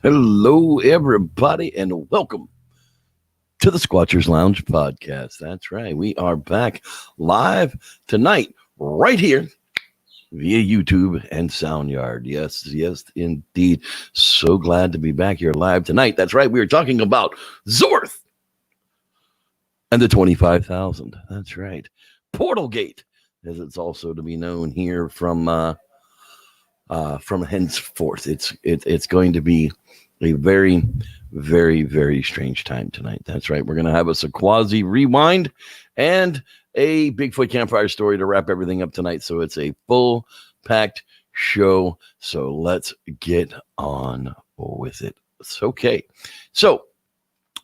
Hello, everybody, and welcome to the Squatchers Lounge podcast. That's right. We are back live tonight, right here via YouTube and SoundYard. Yes, yes, indeed. So glad to be back here live tonight. That's right. We are talking about Zorth and the 25,000. That's right. POTALGATE, as it's also to be known here from henceforth. It's going to be a very, very, very strange time tonight. That's right. We're going to have a quasi rewind and a Bigfoot campfire story to wrap everything up tonight. So it's a full packed show. So let's get on with it. It's okay. So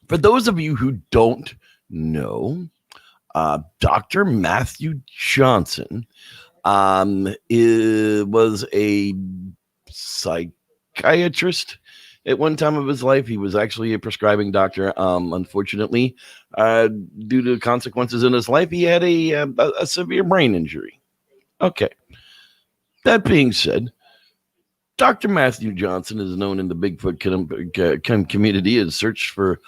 for those of you who don't know, Dr. Matthew Johnson was a psychiatrist at one time of his life. He was actually a prescribing doctor. Unfortunately, due to consequences in his life, he had a severe brain injury. Okay. That being said, Dr. Matthew Johnson is known in the Bigfoot community as searched for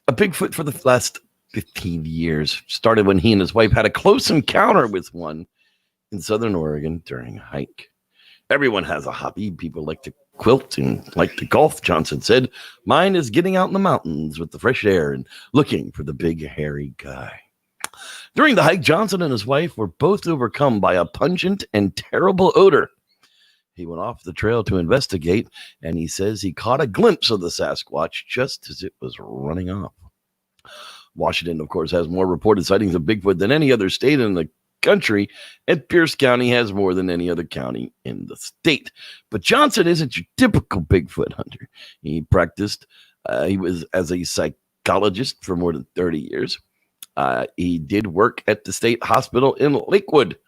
a Bigfoot for the last 15 years. Started when he and his wife had a close encounter with one in Southern Oregon during a hike. Everyone has a hobby. People like to quilt and like to golf, Johnson said. Mine is getting out in the mountains with the fresh air and looking for the big hairy guy. During the hike, Johnson and his wife were both overcome by a pungent and terrible odor. He went off the trail to investigate, and he says he caught a glimpse of the Sasquatch just as it was running off. Washington, of course, has more reported sightings of Bigfoot than any other state in the country, and Pierce County has more than any other county in the state. But Johnson isn't your typical Bigfoot hunter. He practiced, he was as a psychologist for more than 30 years. He did work at the state hospital in Lakewood.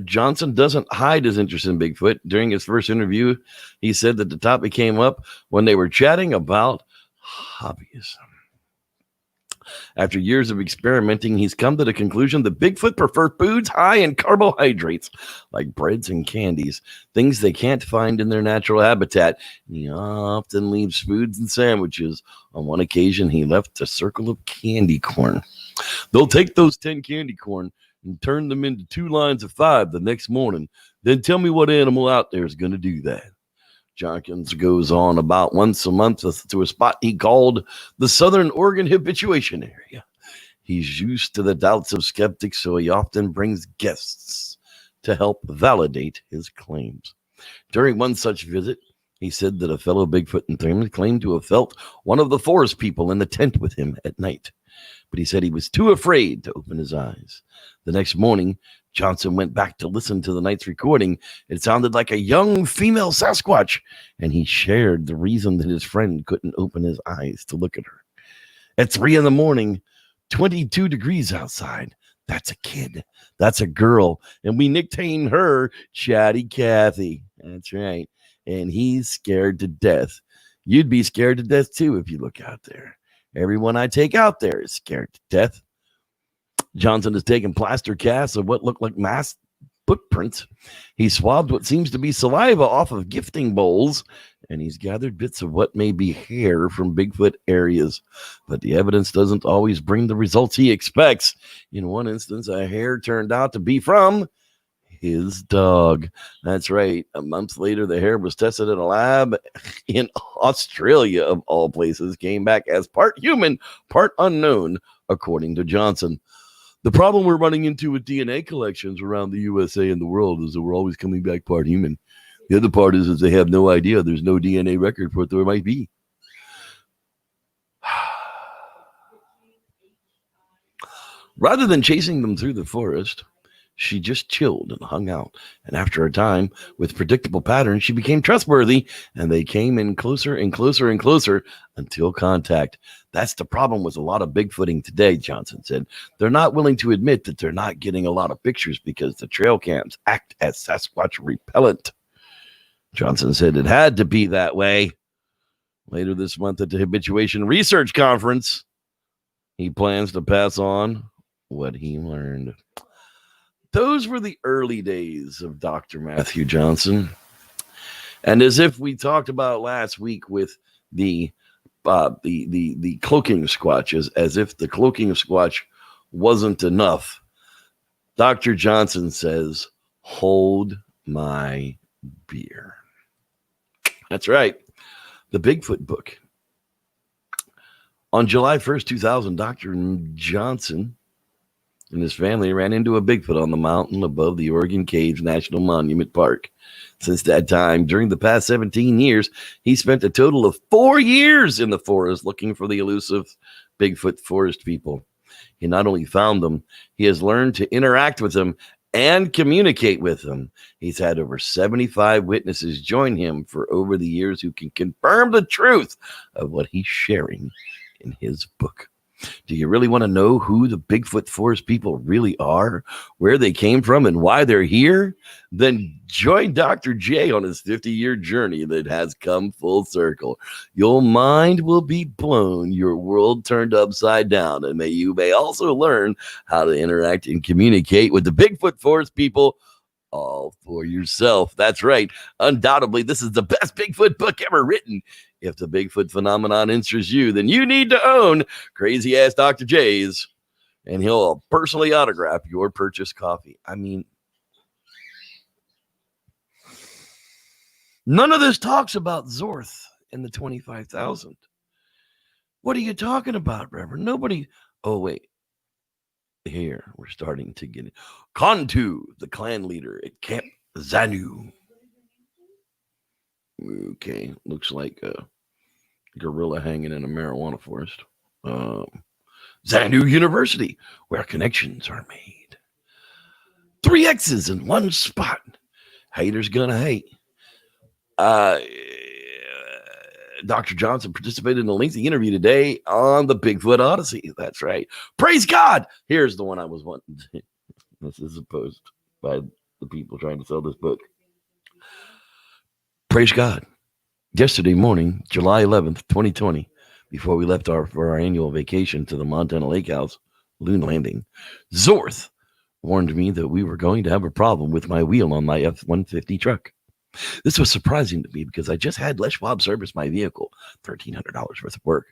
Johnson doesn't hide his interest in Bigfoot. During his first interview, he said that the topic came up when they were chatting about hobbies. After years of experimenting, he's come to the conclusion that Bigfoot prefer foods high in carbohydrates, like breads and candies, things they can't find in their natural habitat. And he often leaves foods and sandwiches. On one occasion, he left a circle of candy corn. They'll take those 10 candy corn and turn them into 2 lines of 5 the next morning. Then tell me what animal out there is going to do that. Jenkins goes on about once a month to a spot he called the Southern Oregon Habituation Area. He's used to the doubts of skeptics, so he often brings guests to help validate his claims. During one such visit, he said that a fellow Bigfoot enthusiast claimed to have felt one of the forest people in the tent with him at night, but he said he was too afraid to open his eyes. The next morning, Johnson went back to listen to the night's recording. It sounded like a young female Sasquatch, and he shared the reason that his friend couldn't open his eyes to look at her. At 3 a.m, 22 degrees outside. That's a kid. That's a girl. And we nicknamed her Chatty Cathy. That's right. And he's scared to death. You'd be scared to death, too, if you look out there. Everyone I take out there is scared to death. Johnson has taken plaster casts of what look like mass footprints. He swabbed what seems to be saliva off of gifting bowls, and he's gathered bits of what may be hair from Bigfoot areas. But the evidence doesn't always bring the results he expects. In one instance, a hair turned out to be from his dog. That's right. A month later, the hair was tested in a lab in Australia, of all places, came back as part human, part unknown, according to Johnson. The problem we're running into with DNA collections around the USA and the world is that we're always coming back part human. The other part is they have no idea. There's no DNA record for what there might be. Rather than chasing them through the forest, she just chilled and hung out. And after a time, with predictable patterns, she became trustworthy, and they came in closer and closer and closer until contact. That's the problem with a lot of Bigfooting today, Johnson said. They're not willing to admit that they're not getting a lot of pictures because the trail cams act as Sasquatch repellent. Johnson said it had to be that way. Later this month at the Habituation Research Conference, he plans to pass on what he learned. Those were the early days of Dr. Matthew Johnson. And as if we talked about last week with the cloaking squatch, as if the cloaking squatch wasn't enough, Dr. Johnson says, hold my beer. That's right. The Bigfoot book. On July 1st, 2000, Dr. Johnson and his family ran into a Bigfoot on the mountain above the Oregon Caves National Monument Park. Since that time, during the past 17 years, he spent a total of 4 years in the forest looking for the elusive Bigfoot forest people. He not only found them, he has learned to interact with them and communicate with them. He's had over 75 witnesses join him for over the years who can confirm the truth of what he's sharing in his book. Do you really want to know who the Bigfoot forest people really are, where they came from, and why they're here? Then join Dr. J on his 50-year journey that has come full circle. Your mind will be blown, your world turned upside down, and you may also learn how to interact and communicate with the Bigfoot forest people all for yourself. That's right. Undoubtedly, this is the best Bigfoot book ever written. If the Bigfoot phenomenon interests you, then you need to own Crazy Ass Dr. J's, and he'll personally autograph your purchased coffee. I mean, none of this talks about Zorth and the 25,000. What are you talking about, Reverend? Nobody. Oh, wait. Here, we're starting to get it. Kontu, the clan leader at Camp Zanu. Okay, looks like a gorilla hanging in a marijuana forest. Zanu University, where connections are made. 3 X's in one spot. Haters gonna hate. Dr. Johnson participated in a lengthy interview today on the Bigfoot Odyssey. That's right. Praise God. Here's the one I was wanting. This is opposed by the people trying to sell this book. Praise God. Yesterday morning, July 11th, 2020, before we left for our annual vacation to the Montana Lake House, Loon Landing, Zorth warned me that we were going to have a problem with my wheel on my F-150 truck. This was surprising to me because I just had Les Schwab service my vehicle, $1,300 worth of work.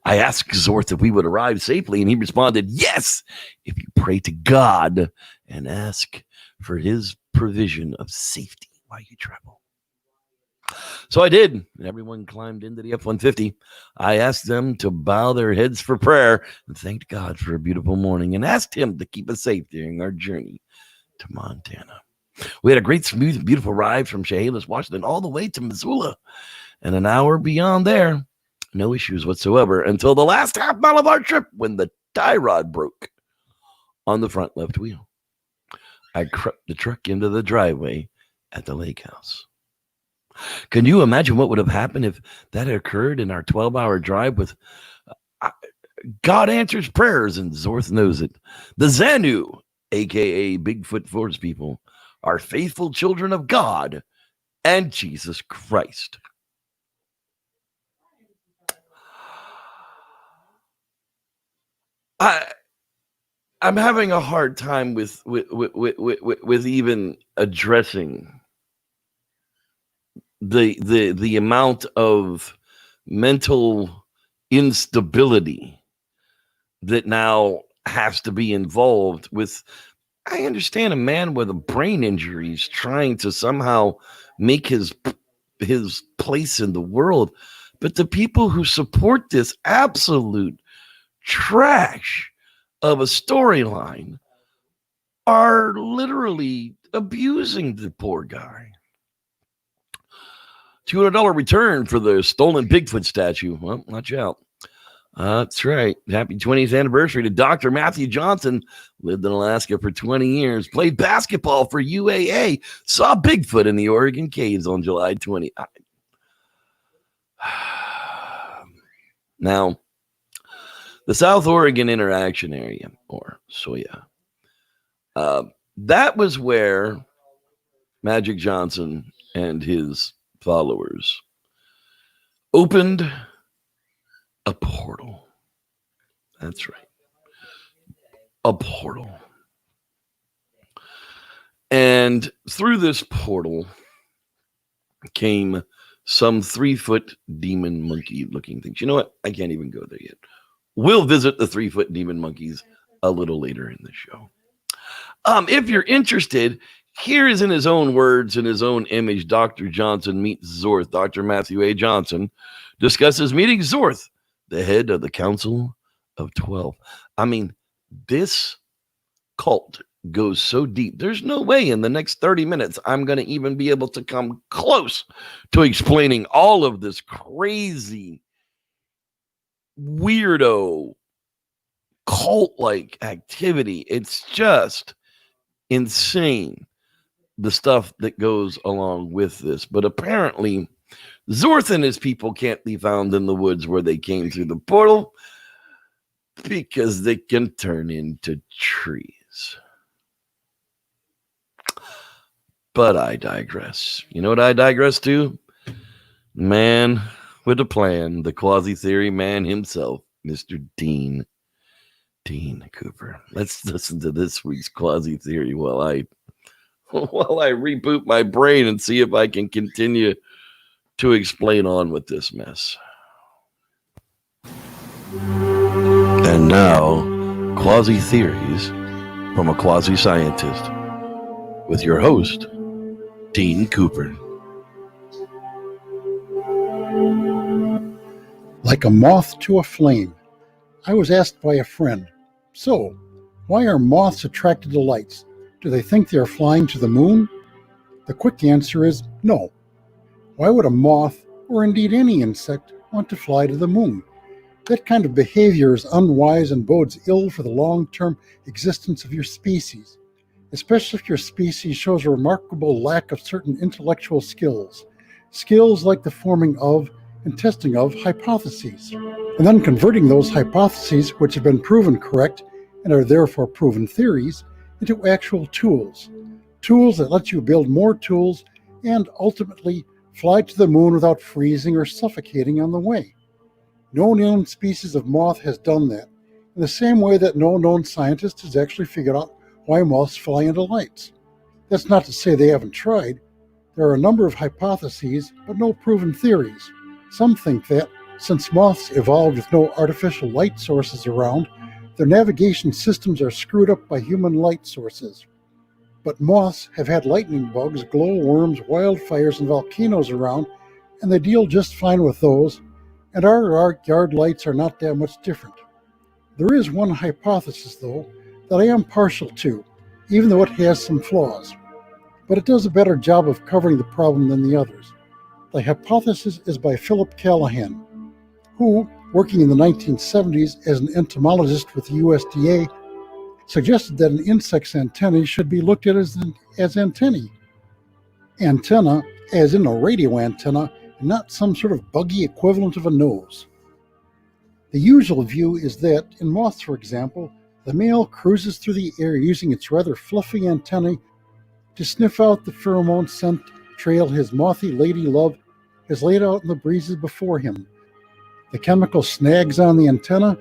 I asked Zorth if we would arrive safely, and he responded, yes, if you pray to God and ask for his provision of safety while you travel. So I did, and everyone climbed into the F-150. I asked them to bow their heads for prayer and thanked God for a beautiful morning and asked him to keep us safe during our journey to Montana. We had a great, smooth, beautiful ride from Chehalis, Washington, all the way to Missoula, and an hour beyond there. No issues whatsoever until the last half mile of our trip when the tie rod broke on the front left wheel. I crept the truck into the driveway at the lake house. Can you imagine what would have happened if that occurred in our 12-hour drive with God answers prayers and Zorth knows it. The Zanu, a.k.a. Bigfoot forest people, are faithful children of God and Jesus Christ. I'm having a hard time with even addressing the amount of mental instability that now has to be involved with. I understand a man with a brain injury is trying to somehow make his place in the world, but the people who support this absolute trash of a storyline are literally abusing the poor guy. $200 return for the stolen Bigfoot statue. Well, watch out. That's right. Happy 20th anniversary to Dr. Matthew Johnson. Lived in Alaska for 20 years. Played basketball for UAA. Saw Bigfoot in the Oregon Caves on July 20. Now, the South Oregon Interaction Area, or SOIA, that was where Magic Johnson and his followers opened a portal. That's right. A portal. And through this portal, came some 3-foot demon monkey looking things. You know what? I can't even go there yet. We'll visit the 3-foot demon monkeys a little later in the show. If you're interested, here is in his own words, in his own image, Dr. Johnson meets Zorth. Dr. Matthew A. Johnson discusses meeting Zorth, the head of the Council of 12. I mean, this cult goes so deep. There's no way in the next 30 minutes I'm going to even be able to come close to explaining all of this crazy, weirdo, cult-like activity. It's just insane, the stuff that goes along with this. But apparently, Zorth and his people can't be found in the woods where they came through the portal because they can turn into trees. But I digress. You know what I digress to? Man with a plan, the quasi-theory man himself, Mr. Dean Cooper. Let's listen to this week's quasi-theory while I reboot my brain and see if I can continue to explain on with this mess. And now, quasi-theories from a quasi-scientist with your host, Dean Cooper. Like a moth to a flame. I was asked by a friend, so, why are moths attracted to lights? Do they think they're flying to the moon? The quick answer is no. Why would a moth, or indeed any insect, want to fly to the moon? That kind of behavior is unwise and bodes ill for the long-term existence of your species, especially if your species shows a remarkable lack of certain intellectual skills. Skills like the forming of and testing of hypotheses, and then converting those hypotheses, which have been proven correct and are therefore proven theories, into actual tools. Tools that let you build more tools and ultimately fly to the moon without freezing or suffocating on the way. No known species of moth has done that, in the same way that no known scientist has actually figured out why moths fly into lights. That's not to say they haven't tried. There are a number of hypotheses, but no proven theories. Some think that, since moths evolved with no artificial light sources around, their navigation systems are screwed up by human light sources. But moths have had lightning bugs, glowworms, wildfires, and volcanoes around, and they deal just fine with those, and our yard lights are not that much different. There is one hypothesis, though, that I am partial to, even though it has some flaws. But it does a better job of covering the problem than the others. The hypothesis is by Philip Callahan, who, working in the 1970s as an entomologist with the USDA, suggested that an insect's antennae should be looked at as antennae. Antenna, as in a radio antenna, and not some sort of buggy equivalent of a nose. The usual view is that, in moths for example, the male cruises through the air using its rather fluffy antennae to sniff out the pheromone scent trail his mothy lady love has laid out in the breezes before him. The chemical snags on the antenna,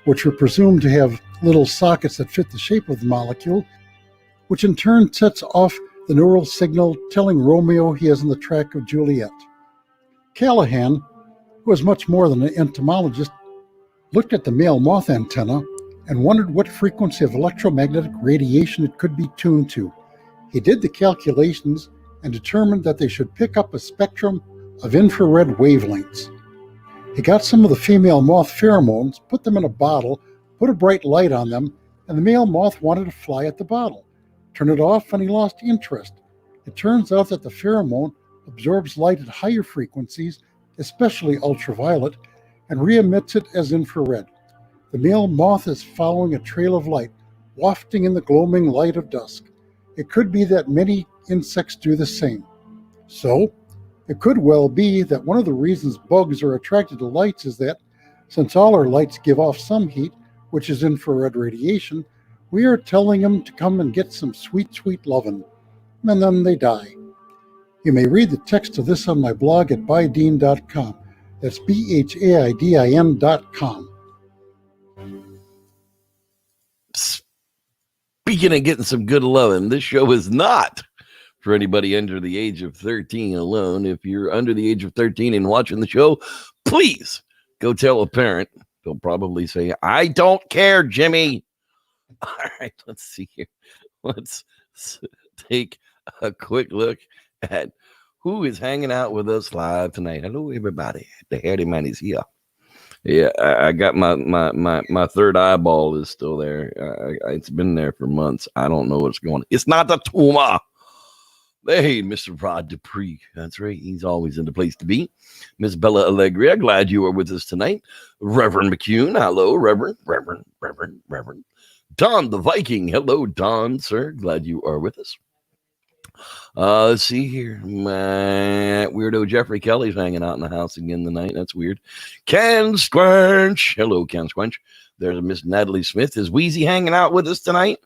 which are presumed to have little sockets that fit the shape of the molecule, which in turn sets off the neural signal telling Romeo he is on the track of Juliet. Callahan, who is much more than an entomologist, looked at the male moth antenna and wondered what frequency of electromagnetic radiation it could be tuned to. He did the calculations and determined that they should pick up a spectrum of infrared wavelengths. He got some of the female moth pheromones, put them in a bottle, put a bright light on them, and the male moth wanted to fly at the bottle. Turned it off and he lost interest. It turns out that the pheromone absorbs light at higher frequencies, especially ultraviolet, and re-emits it as infrared. The male moth is following a trail of light, wafting in the gloaming light of dusk. It could be that many insects do the same. So, it could well be that one of the reasons bugs are attracted to lights is that, since all our lights give off some heat, which is infrared radiation, we are telling them to come and get some sweet, sweet lovin', and then they die. You may read the text of this on my blog at bydean.com. That's BHAIDIN.com. Speaking of getting some good loving, this show is not for anybody under the age of 13 alone. If you're under the age of 13 and watching the show, please go tell a parent. They'll probably say, I don't care, Jimmy. All right, let's see here. Let's take a quick look at who is hanging out with us live tonight. Hello, everybody. The Hairy Man is here. Yeah, I got my third eyeball is still there. It's been there for months. I don't know what's going on. It's not the tumor. Hey, Mr. Rod Dupree. That's right. He's always in the place to be. Miss Bella Allegria, glad you are with us tonight. Reverend McCune. Hello, Reverend. Don the Viking. Hello, Don, sir. Glad you are with us. Let's see here. My weirdo Jeffrey Kelly's hanging out in the house again tonight. That's weird. Can Squanch. Hello, Can Squanch. There's a Miss Natalie Smith. Is Wheezy hanging out with us tonight?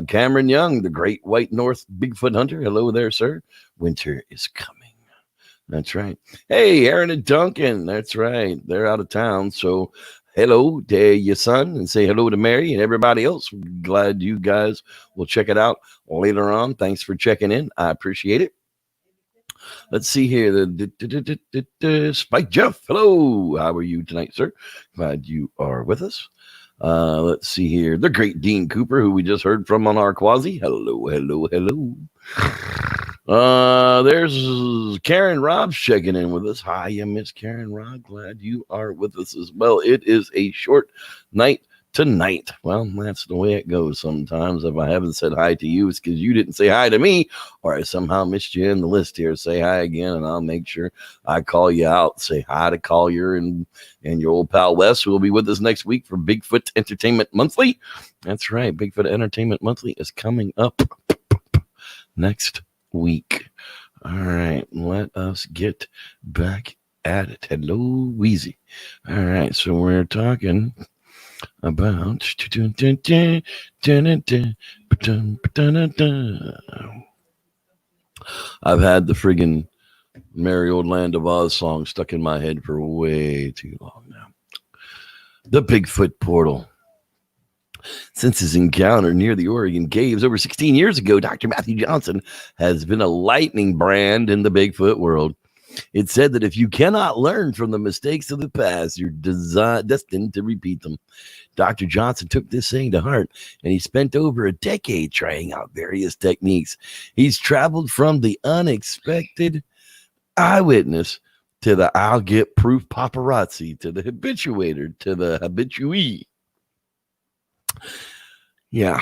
Cameron Young, the Great White North Bigfoot Hunter. Hello there, sir. Winter is coming. That's right. Hey, Aaron and Duncan. That's right. They're out of town. So hello to your son and say hello to Mary and everybody else. Glad you guys will check it out later on. Thanks for checking in. I appreciate it. Let's see here. The Spike Jeff. Hello. How are you tonight, sir? Glad you are with us. Let's see here. The great Dean Cooper, who we just heard from on our Quasi. Hello. There's Karen Robbs checking in with us. Hi, Miss Karen Robb. Glad you are with us as well. It is a short night tonight. Well, that's the way it goes sometimes. If I haven't said hi to you, it's because you didn't say hi to me, or I somehow missed you in the list here. Say hi again, and I'll make sure I call you out. Say hi to Collier and your old pal Wes, who will be with us next week for Bigfoot Entertainment Monthly. That's right. Bigfoot Entertainment Monthly is coming up next week. All right, let us get back at it. Hello, Wheezy. All right, so we're talking about I've had the friggin' Merry Old Land of Oz song stuck in my head for way too long now. The Bigfoot portal. Since his encounter near the Oregon Caves over 16 years ago, Dr. Matthew Johnson has been a lightning brand in the Bigfoot world. It's said that if you cannot learn from the mistakes of the past, you're destined to repeat them. Dr. Johnson took this saying to heart, and he spent over a decade trying out various techniques. He's traveled from the unexpected eyewitness to the I'll get proof paparazzi, to the habituator, to the habituee. Yeah.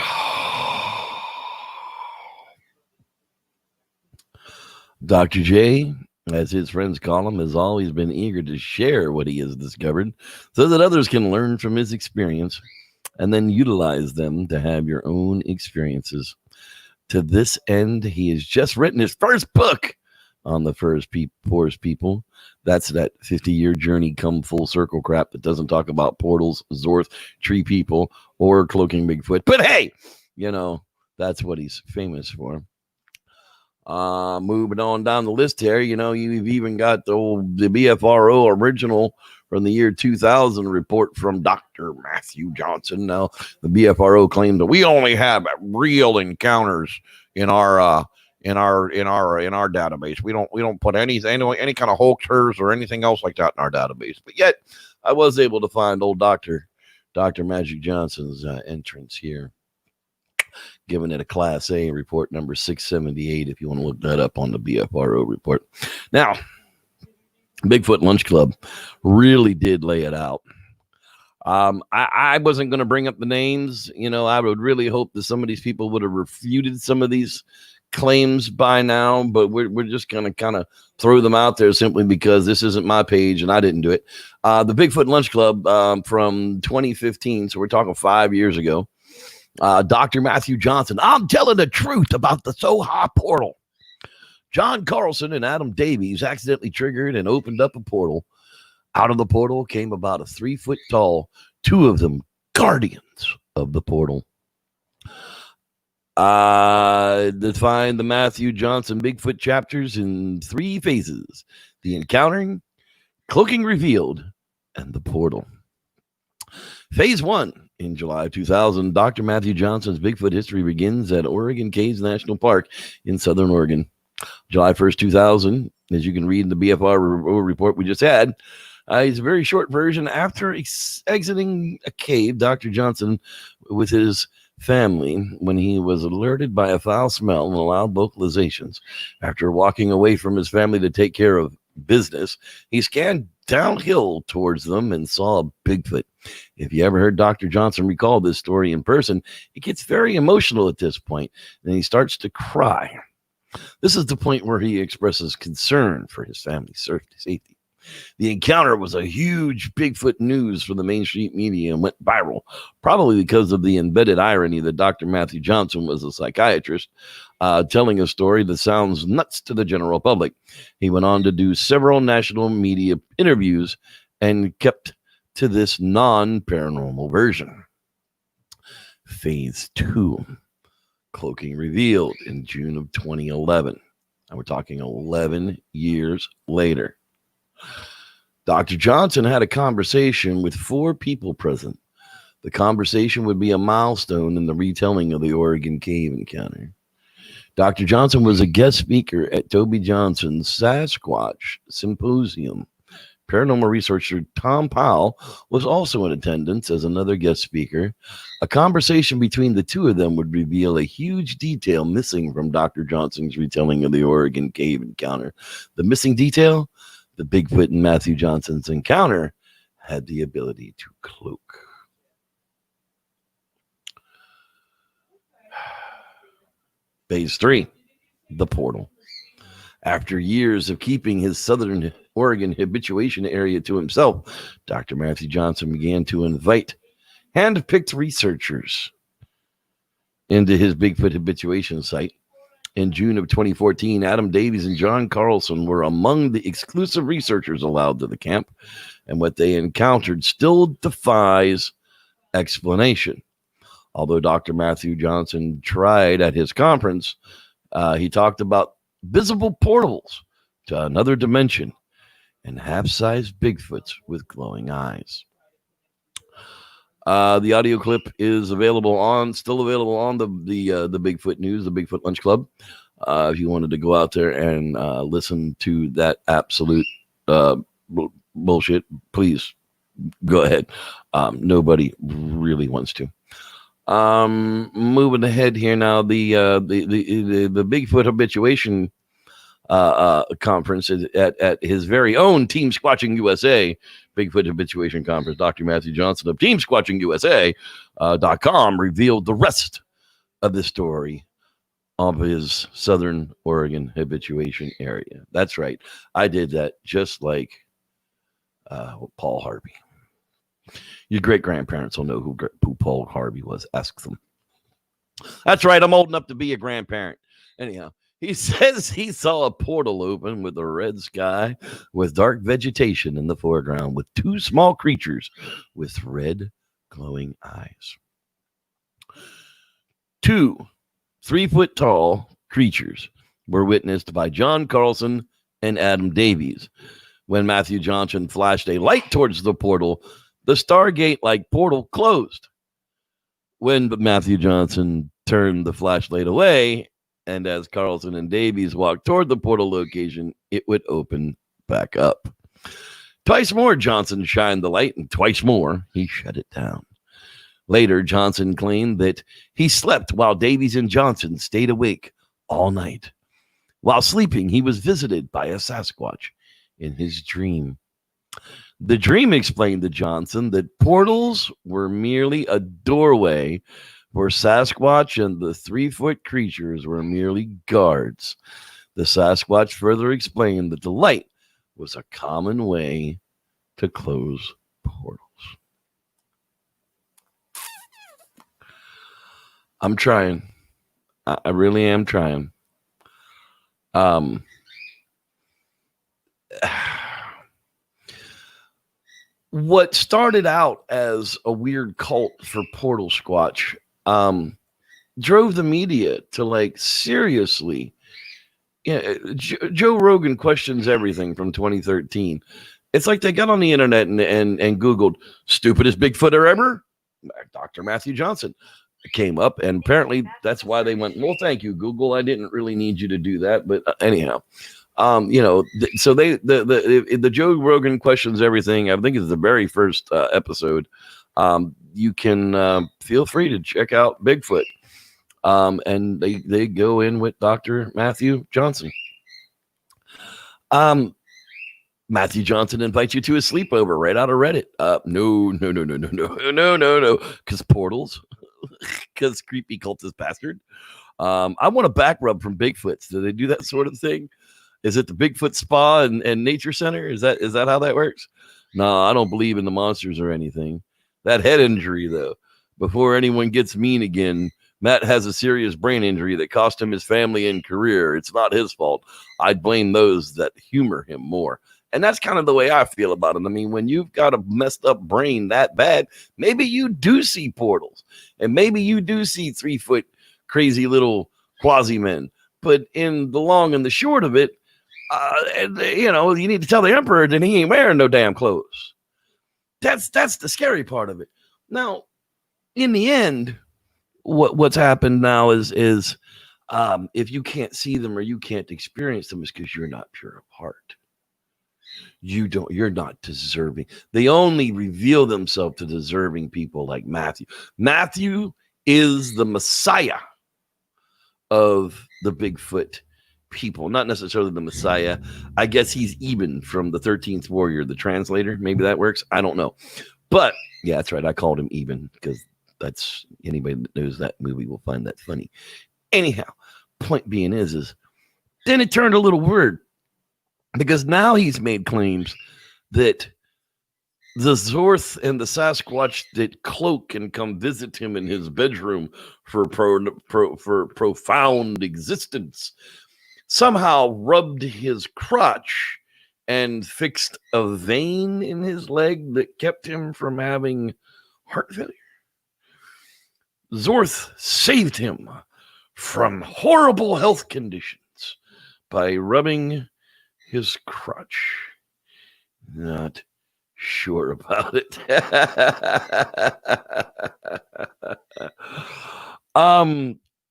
Dr. J, as his friends call him, has always been eager to share what he has discovered so that others can learn from his experience and then utilize them to have your own experiences. To this end, he has just written his first book on the forest people. That's that 50-year journey come full circle crap that doesn't talk about portals, Zorth, tree people, or cloaking Bigfoot. But hey, that's what he's famous for. Moving on down the list here, you've even got the BFRO original from the year 2000 report from Dr. Matthew Johnson. Now, the BFRO claims that we only have real encounters in our database. We don't put any kind of hoaxers or anything else like that in our database. But yet, I was able to find old Dr. Magic Johnson's entrance here, giving it a Class A report number 678, if you want to look that up on the BFRO report. Now, Bigfoot Lunch Club really did lay it out. I wasn't going to bring up the names. I would really hope that some of these people would have refuted some of these claims by now, but we're just going to kind of throw them out there simply because this isn't my page and I didn't do it. The Bigfoot Lunch Club from 2015, so we're talking 5 years ago. Dr. Matthew Johnson, I'm telling the truth about the Soha portal. John Carlson and Adam Davies accidentally triggered and opened up a portal. Out of the portal came about a 3 foot tall, two of them guardians of the portal. Define the Matthew Johnson Bigfoot chapters in 3 phases: the encountering, cloaking revealed, and the portal. Phase 1 In July of 2000, Dr. Matthew Johnson's Bigfoot history begins at Oregon Caves National Park in Southern Oregon. July 1st, 2000, as you can read in the BFR report we just had, it's a very short version. After exiting a cave, Dr. Johnson, with his family, when he was alerted by a foul smell and loud vocalizations. After walking away from his family to take care of business, he scanned downhill towards them and saw a Bigfoot. If you ever heard Dr. Johnson recall this story in person, it gets very emotional at this point, and he starts to cry. This is the point where he expresses concern for his family's safety. The encounter was a huge Bigfoot news for the mainstream media and went viral, probably because of the embedded irony that Dr. Matthew Johnson was a psychiatrist telling a story that sounds nuts to the general public. He went on to do several national media interviews and kept to this non-paranormal version. Phase 2, cloaking revealed in June of 2011. And we're talking 11 years later. Dr. Johnson had a conversation with 4 people present. The conversation would be a milestone in the retelling of the Oregon cave encounter. Dr. Johnson was a guest speaker at Toby Johnson's Sasquatch Symposium. Paranormal researcher Tom Powell was also in attendance as another guest speaker. A conversation between the two of them would reveal a huge detail missing from Dr. Johnson's retelling of the Oregon cave encounter. The missing detail? The Bigfoot and Matthew Johnson's encounter had the ability to cloak. Phase 3, the portal. After years of keeping his Southern Oregon habituation area to himself, Dr. Matthew Johnson began to invite hand-picked researchers into his Bigfoot habituation site. In June of 2014, Adam Davies and John Carlson were among the exclusive researchers allowed to the camp, and what they encountered still defies explanation. Although Dr. Matthew Johnson tried at his conference, he talked about visible portals to another dimension and half-sized Bigfoots with glowing eyes. The audio clip is still available on the Bigfoot News, the Bigfoot Lunch Club. If you wanted to go out there and listen to that absolute bullshit, please go ahead. Nobody really wants to. Moving ahead here now, the Bigfoot habituation conference at his very own Team Squatching USA Bigfoot habituation conference. Dr. Matthew Johnson of Team Squatching USA.com revealed the rest of the story of his Southern Oregon habituation area. That's right, I did that just like Paul Harvey. Your great-grandparents will know who Paul Harvey was. Ask them. That's right, I'm old enough to be a grandparent. Anyhow, he says he saw a portal open with a red sky with dark vegetation in the foreground with 2 small creatures with red glowing eyes. 2 3-foot-tall creatures were witnessed by John Carlson and Adam Davies. When Matthew Johnson flashed a light towards the portal, the Stargate-like portal closed. When Matthew Johnson turned the flashlight away, and as Carlson and Davies walked toward the portal location, it would open back up. Twice more, Johnson shined the light, and twice more, he shut it down. Later, Johnson claimed that he slept while Davies and Johnson stayed awake all night. While sleeping, he was visited by a Sasquatch in his dream. The dream explained to Johnson that portals were merely a doorway for Sasquatch, and the 3-foot creatures were merely guards. The Sasquatch further explained that the light was a common way to close portals. I'm trying. I really am trying. What started out as a weird cult for Portal Squatch drove the media to seriously. Joe Rogan questions everything from 2013. It's like they got on the internet and Googled stupidest Bigfooter ever. Dr. Matthew Johnson came up, and apparently that's why they went, well, thank you, Google. I didn't really need you to do that. But anyhow, so the Joe Rogan questions everything. I think it's the very first episode. You can feel free to check out Bigfoot. And they go in with Dr. Matthew Johnson. Matthew Johnson invites you to a sleepover right out of Reddit. No. Because portals. Because creepy cultist bastard. I want a back rub from Bigfoots. Do they do that sort of thing? Is it the Bigfoot Spa and Nature Center? Is that how that works? No, I don't believe in the monsters or anything. That head injury, though, before anyone gets mean again, Matt has a serious brain injury that cost him his family and career. It's not his fault. I'd blame those that humor him more. And that's kind of the way I feel about it. I mean, when you've got a messed up brain that bad, maybe you do see portals, and maybe you do see 3-foot crazy little quasi men. But in the long and the short of it, you need to tell the emperor that he ain't wearing no damn clothes. That's the scary part of it. Now, in the end, what's happened now is if you can't see them or you can't experience them, it's because you're not pure of heart. You're not deserving. They only reveal themselves to deserving people like Matthew. Matthew is the Messiah of the Bigfoot people, not necessarily the Messiah. I guess he's Eben from the 13th Warrior, the translator. Maybe that works. I don't know. But yeah, that's right. I called him Eben because that's anybody that knows that movie will find that funny. Anyhow, point being is then it turned a little weird because now he's made claims that the Zorth and the Sasquatch that cloak and come visit him in his bedroom for profound existence somehow rubbed his crotch and fixed a vein in his leg that kept him from having heart failure. Zorth saved him from horrible health conditions by rubbing his crotch. Not sure about it.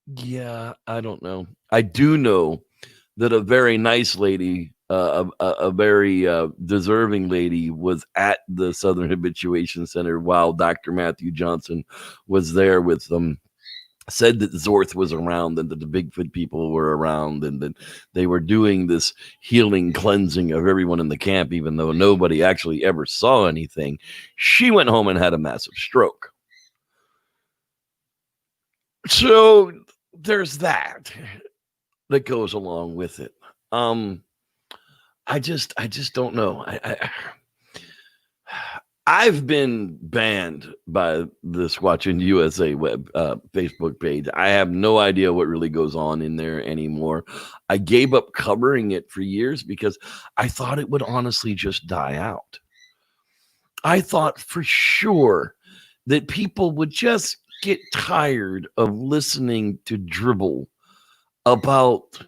Yeah, I don't know. I do know that a very nice lady, a very deserving lady, was at the Southern Habituation Center while Dr. Matthew Johnson was there with them. Said that Zorth was around and that the Bigfoot people were around and that they were doing this healing cleansing of everyone in the camp, even though nobody actually ever saw anything. She went home and had a massive stroke. So there's that goes along with it. I just don't know. I've been banned by the Squatching USA web Facebook page. I have no idea what really goes on in there anymore. I gave up covering it for years because I thought it would honestly just die out. I thought for sure that people would just get tired of listening to dribble about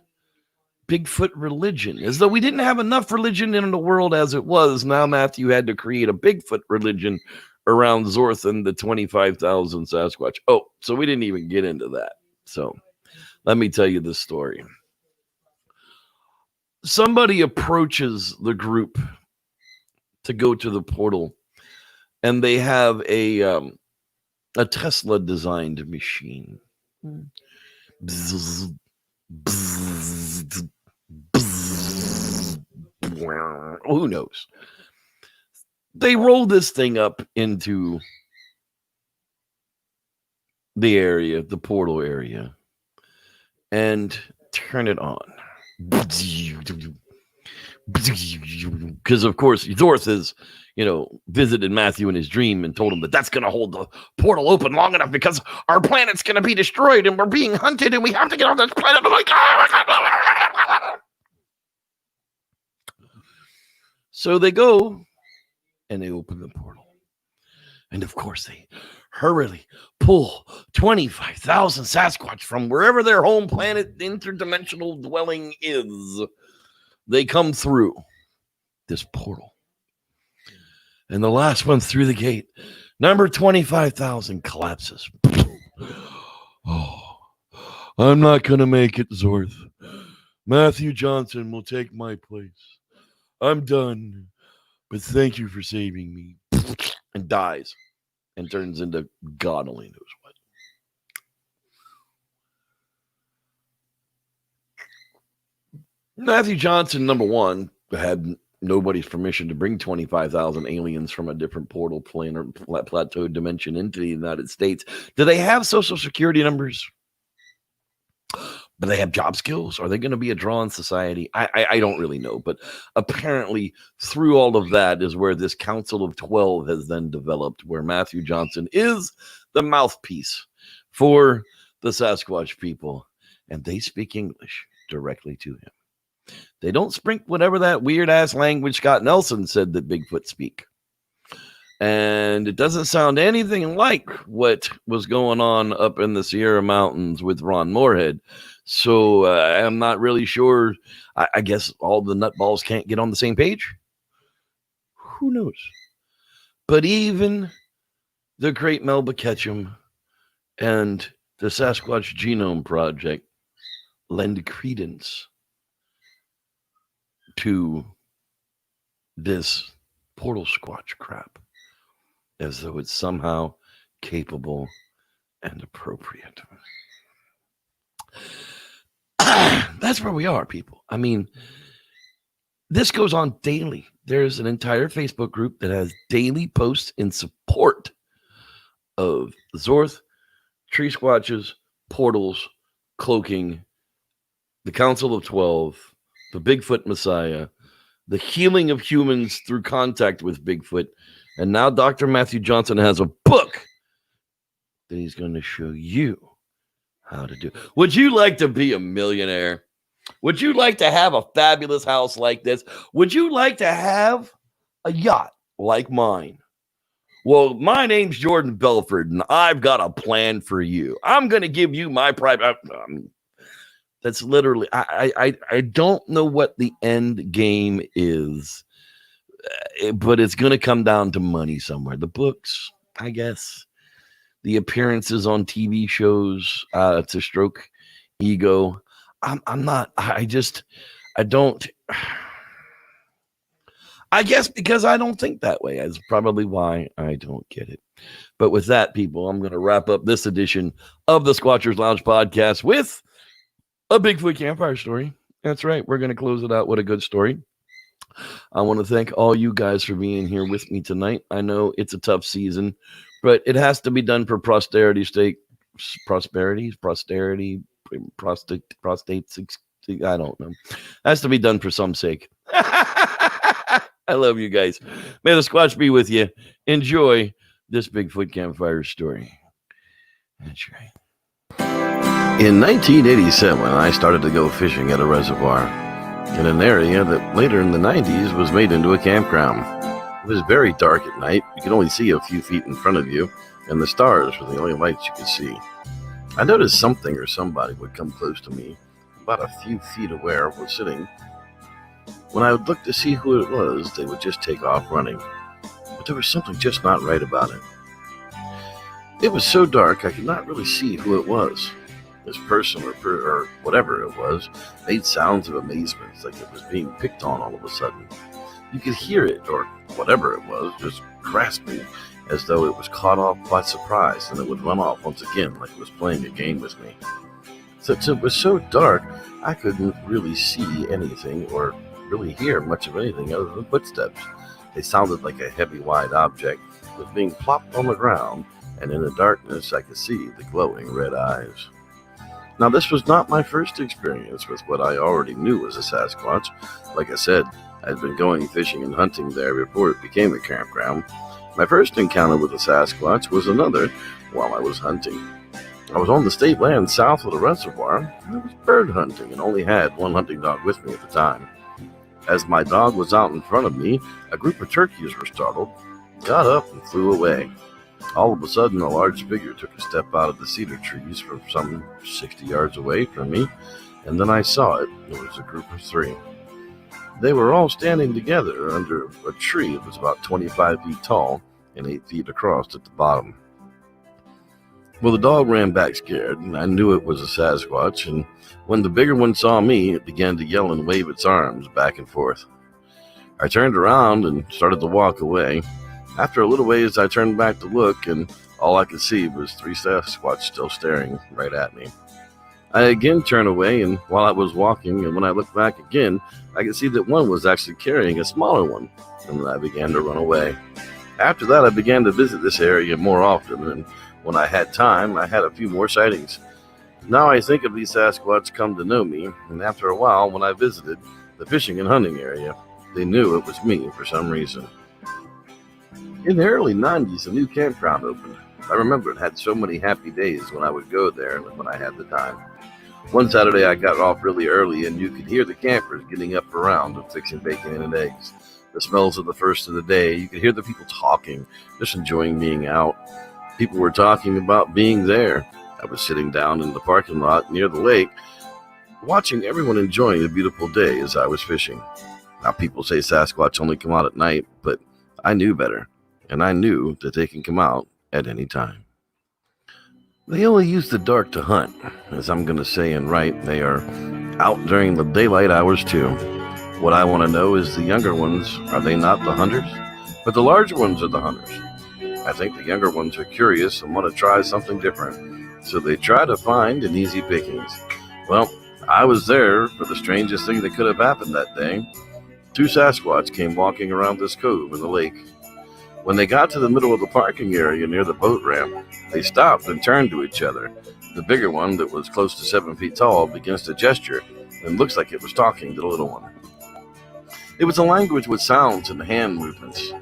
Bigfoot religion, as though we didn't have enough religion in the world as it was. Now Matthew had to create a Bigfoot religion around Zorth and the 25,000 Sasquatch. Oh, so we didn't even get into that. So let me tell you this story. Somebody approaches the group to go to the portal, and they have a Tesla designed machine. Bzz, bzz, bzz, who knows? They roll this thing up into the area, the portal area, and turn it on. Because of course Zorth is, visited Matthew in his dream and told him that that's going to hold the portal open long enough because our planet's going to be destroyed and we're being hunted and we have to get off this planet. I'm like, so they go and they open the portal. And of course they hurriedly pull 25,000 Sasquatch from wherever their home planet interdimensional dwelling is. They come through this portal. And the last one through the gate Number 25,000 collapses. Oh, I'm not going to make it, Zorth. Matthew Johnson will take my place. I'm done, but thank you for saving me. And dies and turns into God only knows what. Matthew Johnson, number one, had nobody's permission to bring 25,000 aliens from a different portal plane or plateau dimension into the United States. Do they have social security numbers? Do they have job skills? Are they going to be a draw in society? I don't really know. But apparently, through all of that is where this Council of 12 has then developed, where Matthew Johnson is the mouthpiece for the Sasquatch people. And they speak English directly to him. They don't speak whatever that weird-ass language Scott Nelson said that Bigfoot speak. And it doesn't sound anything like what was going on up in the Sierra Mountains with Ron Moorhead. So I'm not really sure. I guess all the nutballs can't get on the same page. Who knows? But even the great Melba Ketchum and the Sasquatch Genome Project lend credence to this portal squatch crap as though it's somehow capable and appropriate. That's where we are, people. I mean, this goes on daily. There's an entire Facebook group that has daily posts in support of Zorth, tree squatches, portals, cloaking, the Council of 12, the Bigfoot Messiah, the healing of humans through contact with Bigfoot. And now Dr. Matthew Johnson has a book that he's going to show you how to do. Would you like to be a millionaire? Would you like to have a fabulous house like this? Would you like to have a yacht like mine? Well, my name's Jordan Belford, and I've got a plan for you. I'm going to give you my private... that's literally... I don't know what the end game is, but it's going to come down to money somewhere. The books, I guess. The appearances on TV shows to stroke ego. I'm not... I don't... I guess because I don't think that way. That's probably why I don't get it. But with that, people, I'm going to wrap up this edition of the Squatchers Lounge podcast with a Bigfoot campfire story. That's right. We're going to close it out with a good story. I want to thank all you guys for being here with me tonight. I know it's a tough season, but it has to be done for posterity's sake. Prosperity, prostate, I don't know. It has to be done for some sake. I love you guys. May the Squatch be with you. Enjoy this Bigfoot campfire story. That's right. In 1987, I started to go fishing at a reservoir in an area that later in the 90s was made into a campground. It was very dark at night. You could only see a few feet in front of you, and the stars were the only lights you could see. I noticed something or somebody would come close to me, about a few feet away was sitting. When I would look to see who it was, they would just take off running. But there was something just not right about it. It was so dark I could not really see who it was. This person or whatever it was made sounds of amazement, like it was being picked on all of a sudden. You could hear it, or whatever it was, just grasping as though it was caught off by surprise, and it would run off once again like it was playing a game with me. Since it was so dark, I couldn't really see anything or really hear much of anything other than footsteps. They sounded like a heavy, wide object was being plopped on the ground, and in the darkness I could see the glowing red eyes. Now, this was not my first experience with what I already knew was a Sasquatch. Like I said, I'd been going fishing and hunting there before it became a campground. My first encounter with a Sasquatch was another while I was hunting. I was on the state land south of the reservoir. I was bird hunting and only had one hunting dog with me at the time. As my dog was out in front of me, a group of turkeys were startled, got up, and flew away. All of a sudden, a large figure took a step out of the cedar trees from some 60 yards away from me, and then I saw it. It was a group of 3. They were all standing together under a tree that was about 25 feet tall and 8 feet across at the bottom. Well, the dog ran back scared, and I knew it was a Sasquatch, and when the bigger one saw me, it began to yell and wave its arms back and forth. I turned around and started to walk away. After a little ways, I turned back to look, and all I could see was 3 Sasquatch still staring right at me. I again turned away, and while I was walking, and when I looked back again, I could see that one was actually carrying a smaller one, and then I began to run away. After that, I began to visit this area more often, and when I had time, I had a few more sightings. Now I think of these Sasquatch come to know me, and after a while, when I visited the fishing and hunting area, they knew it was me for some reason. In the early 90s, a new campground opened. I remember it had so many happy days when I would go there and when I had the time. One Saturday, I got off really early, and you could hear the campers getting up around and fixing bacon and eggs. The smells of the first of the day, you could hear the people talking, just enjoying being out. People were talking about being there. I was sitting down in the parking lot near the lake, watching everyone enjoying a beautiful day as I was fishing. Now, people say Sasquatch only come out at night, but I knew better, and I knew that they can come out at any time. They only use the dark to hunt. As I'm going to say and write, they are out during the daylight hours too. What I want to know is the younger ones, are they not the hunters? But the larger ones are the hunters. I think the younger ones are curious and want to try something different, so they try to find an easy pickings. Well, I was there for the strangest thing that could have happened that day. 2 Sasquatch came walking around this cove in the lake. When they got to the middle of the parking area near the boat ramp, they stopped and turned to each other. The bigger one, that was close to 7 feet tall, begins to gesture and looks like it was talking to the little one. It was a language with sounds and hand movements.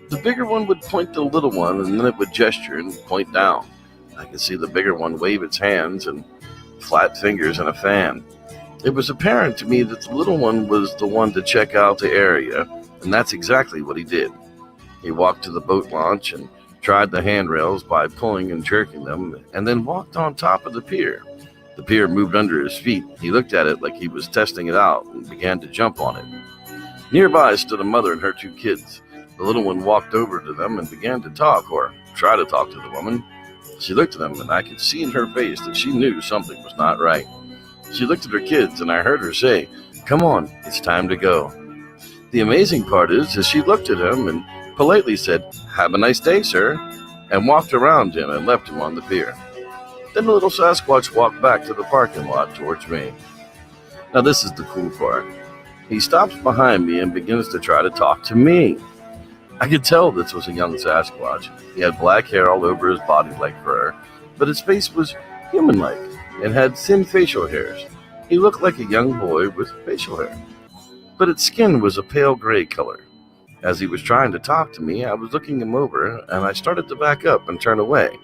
The bigger one would point to the little one, and then it would gesture and point down. I could see the bigger one wave its hands and flat fingers and a fan. It was apparent to me that the little one was the one to check out the area, and that's exactly what he did. He walked to the boat launch and tried the handrails by pulling and jerking them, and then walked on top of the pier. The pier moved under his feet. He looked at it like he was testing it out and began to jump on it. Nearby stood a mother and her 2 kids. The little one walked over to them and began to talk, or try to talk to the woman. She looked at them, and I could see in her face that she knew something was not right. She looked at her kids, and I heard her say, "Come on, it's time to go." The amazing part is she looked at him and politely said, "Have a nice day, sir," and walked around him and left him on the pier. Then the little Sasquatch walked back to the parking lot towards me. Now this is the cool part. He stops behind me and begins to try to talk to me. I could tell this was a young Sasquatch. He had black hair all over his body like fur, but his face was human-like and had thin facial hairs. He looked like a young boy with facial hair, but its skin was a pale gray color. As he was trying to talk to me, I was looking him over, and I started to back up and turn away.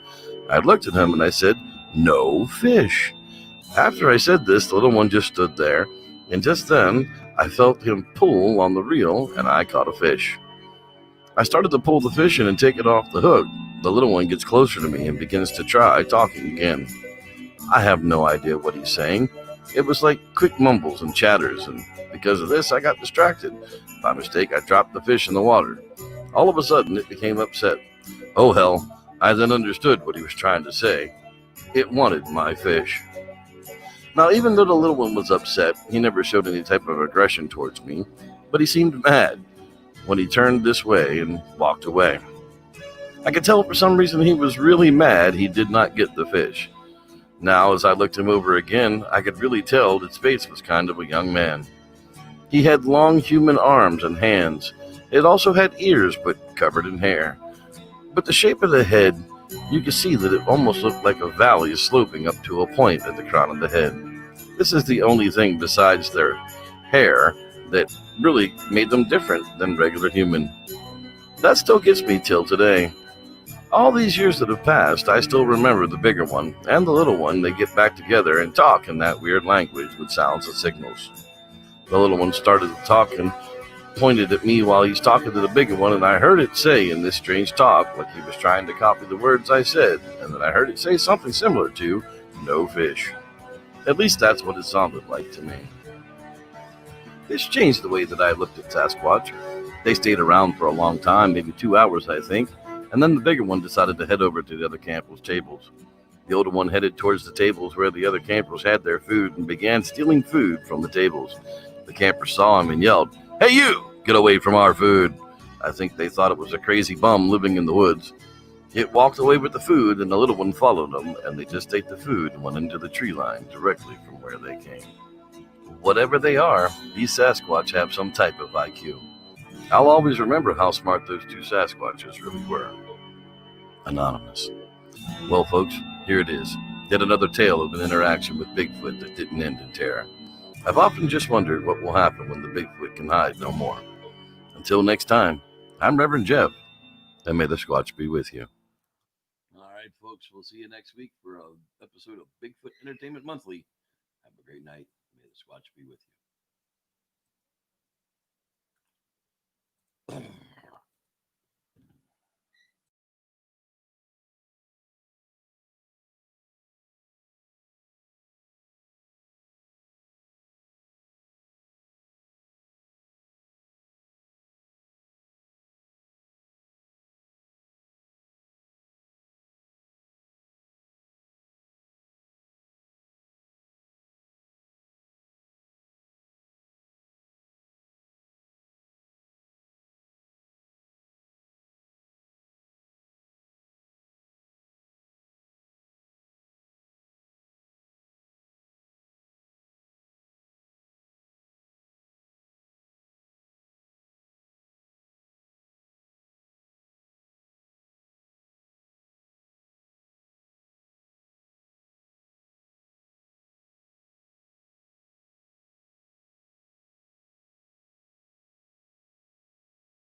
I looked at him and I said, "No fish." After I said this, the little one just stood there, and just then I felt him pull on the reel, and I caught a fish. I started to pull the fish in and take it off the hook. The little one gets closer to me and begins to try talking again. I have no idea what he's saying. It was like quick mumbles and chatters, and because of this, I got distracted. By mistake, I dropped the fish in the water. All of a sudden, it became upset. Oh hell, I then understood what he was trying to say. It wanted my fish. Now, even though the little one was upset, he never showed any type of aggression towards me, but he seemed mad when he turned this way and walked away. I could tell for some reason he was really mad he did not get the fish. Now, as I looked him over again, I could really tell that his face was kind of a young man. He had long human arms and hands. It also had ears, but covered in hair. But the shape of the head, you could see that it almost looked like a valley sloping up to a point at the crown of the head. This is the only thing besides their hair that really made them different than regular human. That still gets me till today. All these years that have passed, I still remember the bigger one and the little one. They get back together and talk in that weird language with sounds and signals. The little one started to talk and pointed at me while he's talking to the bigger one, and I heard it say in this strange talk, like he was trying to copy the words I said, and then I heard it say something similar to, "No fish." At least that's what it sounded like to me. This changed the way that I looked at Sasquatch. They stayed around for a long time, maybe 2 hours, I think. and then the bigger one decided to head over to the other campers' tables. The older one headed towards the tables where the other campers had their food and began stealing food from the tables. The campers saw him and yelled, "Hey you, get away from our food!" I think they thought it was a crazy bum living in the woods. It walked away with the food, and the little one followed them, and they just ate the food and went into the tree line directly from where they came. Whatever they are, these Sasquatch have some type of IQ. I'll always remember how smart those two Sasquatches really were. Anonymous. Well, folks, here it is. Yet another tale of an interaction with Bigfoot that didn't end in terror. I've often just wondered what will happen when the Bigfoot can hide no more. Until next time, I'm Reverend Jeff, and may the Squatch be with you. All right, folks, we'll see you next week for an episode of Bigfoot Entertainment Monthly. Have a great night. May the Squatch be with you.